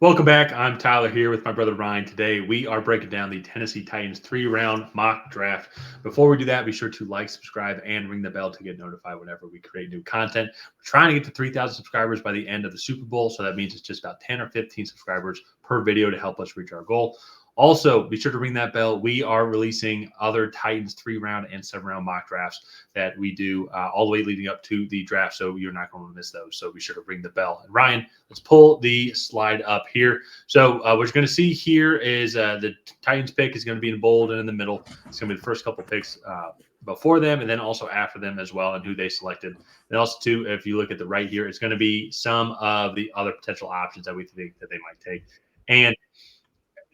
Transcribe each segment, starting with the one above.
Welcome back. I'm Tyler here with my brother Ryan. Today we are breaking down the Tennessee Titans 3-round mock draft. Before we do that, be sure to like, subscribe, and ring the bell to get notified whenever we create new content. We're trying to get to 3,000 subscribers by the end of the Super Bowl, so that means it's just about 10 or 15 subscribers per video to help us reach our goal. Also, be sure to ring that bell. We are releasing other Titans 3-round and 7-round mock drafts that we do all the way leading up to the draft, so you're not going to miss those. So be sure to ring the bell. And Ryan, let's pull the slide up here. So what you're going to see here is the Titans pick is going to be in bold and in the middle. It's going to be the first couple picks before them and then also after them as well, and who they selected. And also, too, if you look at the right here, it's going to be some of the other potential options that we think that they might take. And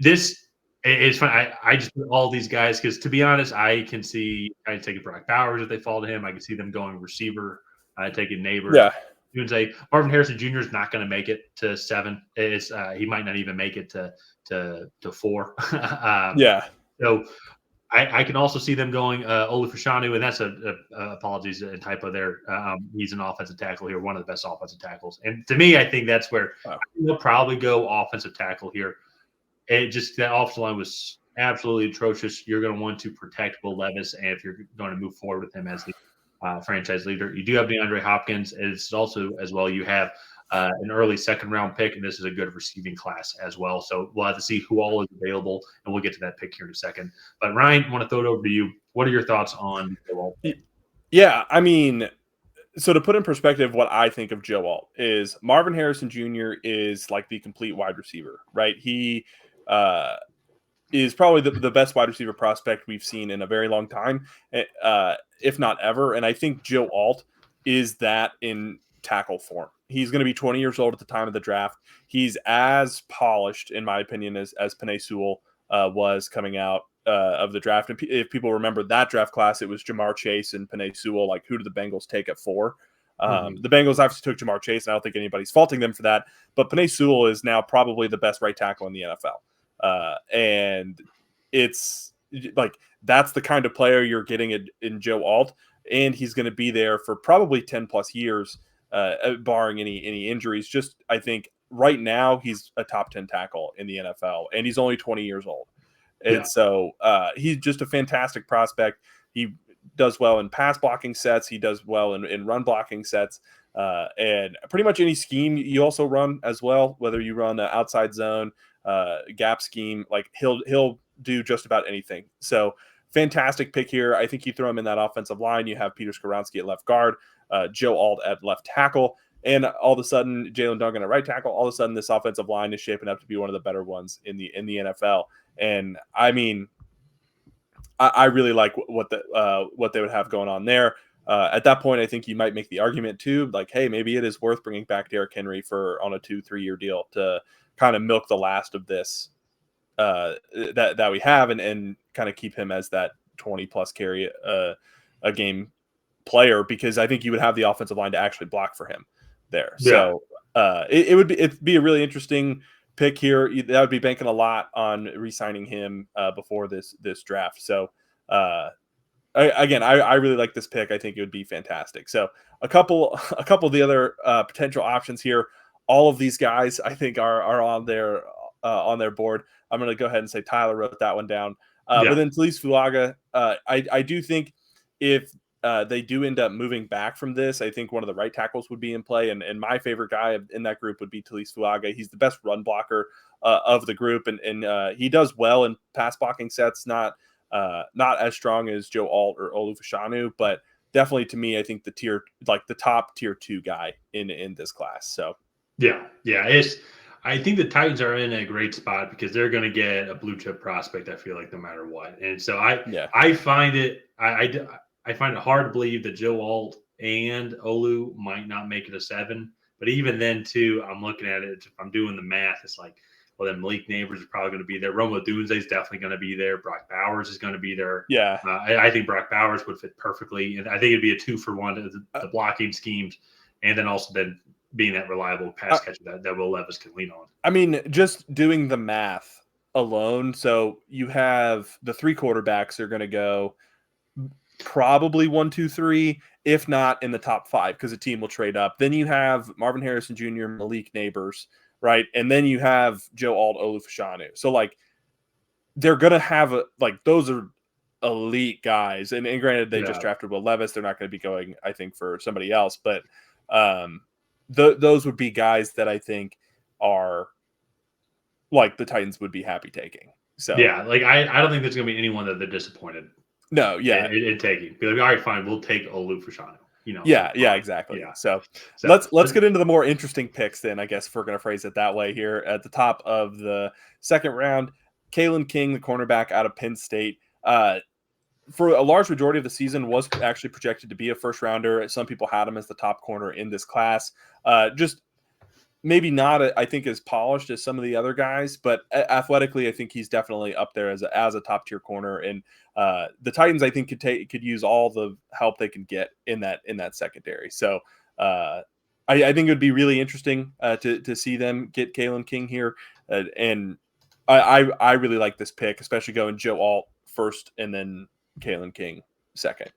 this it's fun. I just put all these guys because, to be honest, I can see taking Brock Bowers if they fall to him. I can see them going receiver, taking Neighbors. Yeah. You would say Marvin Harrison Jr. is not going to make it to 7. It's he might not even make it to 4. Yeah. So I can also see them going Olufashanu, and that's apologies and typo there. He's an offensive tackle here, one of the best offensive tackles. And to me, I think that's where they'll probably go offensive tackle here. It just that offensive line was absolutely atrocious. You're going to want to protect Will Levis, and if you're going to move forward with him as the franchise leader, you do have DeAndre Hopkins. It's also as well you have an early 2nd-round pick, and this is a good receiving class as well. So we'll have to see who all is available, and we'll get to that pick here in a second. But Ryan, I want to throw it over to you. What are your thoughts on Joe Alt? Yeah, I mean, so to put in perspective, what I think of Joe Alt is Marvin Harrison Jr. is like the complete wide receiver, right? He is probably the best wide receiver prospect we've seen in a very long time, if not ever. And I think Joe Alt is that in tackle form. He's going to be 20 years old at the time of the draft. He's as polished, in my opinion, as Penei Sewell was coming out of the draft. And if people remember that draft class, it was Jamar Chase and Penei Sewell. Like, who did the Bengals take at 4? The Bengals obviously took Jamar Chase, and I don't think anybody's faulting them for that. But Penei Sewell is now probably the best right tackle in the NFL. And it's like that's the kind of player you're getting in Joe Alt, and he's going to be there for probably 10 plus years, barring any injuries. Just I think right now he's a top 10 tackle in the NFL, and he's only 20 years old, and so he's just a fantastic prospect. He does well in pass blocking sets. He does well in run blocking sets. And pretty much any scheme you also run as well, whether you run an outside zone, gap scheme, like he'll do just about anything. So fantastic pick here. I think you throw him in that offensive line. You have Peter Skoronski at left guard, Joe Alt at left tackle, and all of a sudden Jalen Duncan at right tackle. All of a sudden this offensive line is shaping up to be one of the better ones in the NFL. And I mean, I really like what they would have going on there. At that point, I think you might make the argument too, like, hey, maybe it is worth bringing back Derrick Henry on a 2-3 year deal to kind of milk the last of this that we have, and kind of keep him as that 20 plus carry a game player, because I think you would have the offensive line to actually block for him there. Yeah. So it'd be a really interesting pick here. That would be banking a lot on re-signing him before this draft. So I really like this pick. I think it would be fantastic. So a couple of the other potential options here. All of these guys, I think, are on their board. I'm going to go ahead and say Tyler wrote that one down. But then Talise Fuaga, I do think if they do end up moving back from this, I think one of the right tackles would be in play. And my favorite guy in that group would be Talise Fuaga. He's the best run blocker of the group, and he does well in pass blocking sets. Not as strong as Joe Alt or Olufashanu, but definitely to me, I think the top tier 2 guy in this class. So I think the Titans are in a great spot because they're going to get a blue chip prospect. I feel like no matter what, and so I find it I find it hard to believe that Joe Alt and Olu might not make it a 7. But even then, too, I'm looking at it. If I'm doing the math, it's like, well, then Malik Neighbors is probably going to be there. Romo Dunze is definitely going to be there. Brock Bowers is going to be there. Yeah. I think Brock Bowers would fit perfectly. And I think it'd be a 2-for-1, the blocking schemes, and then also then being that reliable pass catcher that Will Levis can lean on. I mean, just doing the math alone. So you have the 3 quarterbacks are going to go probably 1, 2, 3, if not in the top 5, because a team will trade up. Then you have Marvin Harrison Jr., Malik Neighbors, right? And then you have Joe Alt Olufashanu. So like they're gonna have those are elite guys. And granted, they just drafted Will Levis. They're not going to be going, I think, for somebody else. But those would be guys that I think are like the Titans would be happy taking. So yeah, like I don't think there's going to be anyone that they're disappointed. No, yeah, in taking. Be like, all right, fine, we'll take Olufashanu. Yeah, exactly. Yeah. So let's get into the more interesting picks then, I guess, if we're going to phrase it that way here. At the top of the second round, Kalen King, the cornerback out of Penn State. For a large majority of the season was actually projected to be a first rounder. Some people had him as the top corner in this class. Just maybe not, I think, as polished as some of the other guys, but athletically, I think he's definitely up there as a top tier corner. And the Titans, I think, could use all the help they can get in that secondary. So I think it would be really interesting to see them get Kalen King here. And I really like this pick, especially going Joe Alt first and then Kalen King second.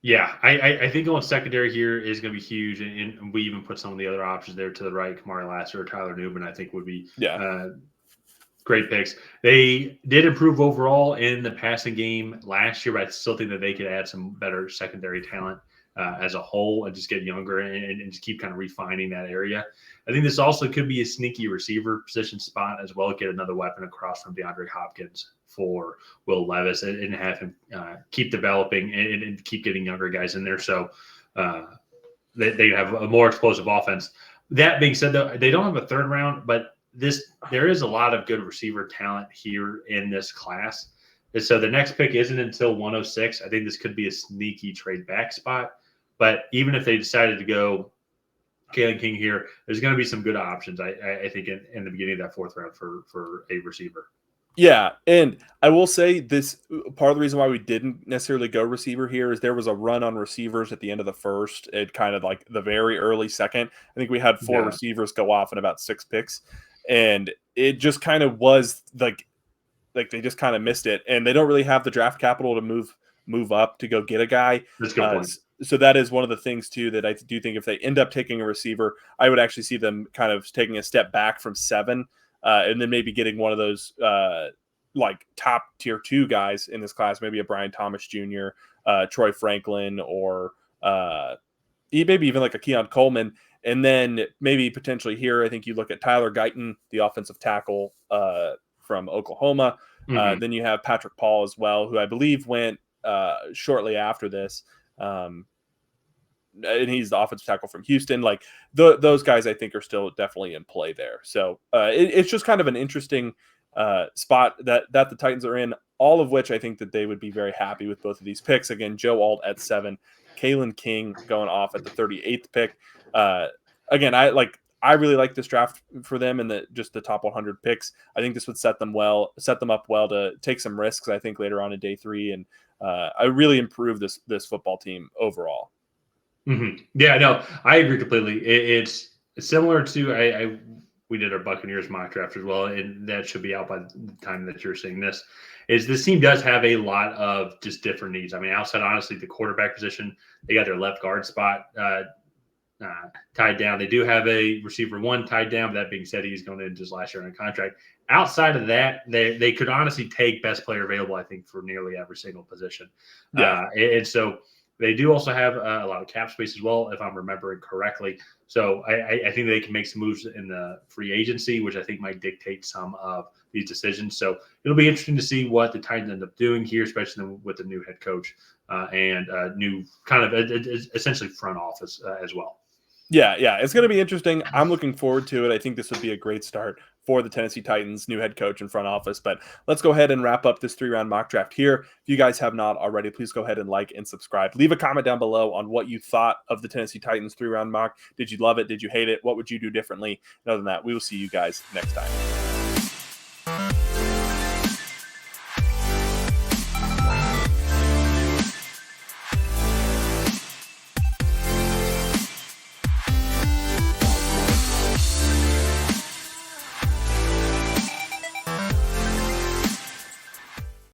Yeah, I think going secondary here is going to be huge, and we even put some of the other options there to the right. Kamari Lassiter, Tyler Newman, I think would be great picks. They did improve overall in the passing game last year, but I still think that they could add some better secondary talent as a whole and just get younger and just keep kind of refining that area. I think this also could be a sneaky receiver position spot as well. Get another weapon across from DeAndre Hopkins for Will Levis and have him keep developing and keep getting younger guys in there. So they have a more explosive offense. That being said, though, they don't have a third round, but there is a lot of good receiver talent here in this class. And so the next pick isn't until 106. I think this could be a sneaky trade back spot. But even if they decided to go Kalen King here, there's going to be some good options, I think, in the beginning of that fourth round for a receiver. Yeah, and I will say this, part of the reason why we didn't necessarily go receiver here is there was a run on receivers at the end of the first, at kind of like the very early second. I think we had four receivers go off in about 6 picks, and it just kind of was like they just kind of missed it, and they don't really have the draft capital to move up to go get a guy. That's a good point. So that is one of the things too that I do think if they end up taking a receiver, I would actually see them kind of taking a step back from 7. And then maybe getting one of those like top tier 2 guys in this class, maybe a Brian Thomas Jr., Troy Franklin, or maybe even like a Keon Coleman. And then maybe potentially here, I think you look at Tyler Guyton, the offensive tackle from Oklahoma. Mm-hmm. Then you have Patrick Paul as well, who I believe went shortly after this. And he's the offensive tackle from Houston. Like those guys, I think, are still definitely in play there. So it's just kind of an interesting spot that the Titans are in. All of which I think that they would be very happy with both of these picks. Again, Joe Alt at 7, Kalen King going off at the 38th pick. Again, I really like this draft for them and just the top 100 picks. I think this would set them up well to take some risks, I think, later on in day 3, and I really improve this football team overall. Mm-hmm. Yeah, no, I agree completely. It's similar to we did our Buccaneers mock draft as well, and that should be out by the time that you're seeing this. This team does have a lot of just different needs. I mean, outside honestly the quarterback position, they got their left guard spot tied down. They do have a receiver 1 tied down. But that being said, he's going into his last year on a contract. Outside of that, they could honestly take best player available, I think, for nearly every single position. Yeah. And so they do also have a lot of cap space as well, if I'm remembering correctly. So I think they can make some moves in the free agency, which I think might dictate some of these decisions. So it'll be interesting to see what the Titans end up doing here, especially with the new head coach and new kind of essentially front office as well. Yeah, it's going to be interesting. I'm looking forward to it. I think this would be a great start for the Tennessee Titans, new head coach and front office. But let's go ahead and wrap up this 3-round mock draft here. If you guys have not already, please go ahead and like and subscribe. Leave a comment down below on what you thought of the Tennessee Titans 3-round mock. Did you love it? Did you hate it? What would you do differently? And other than that, we will see you guys next time.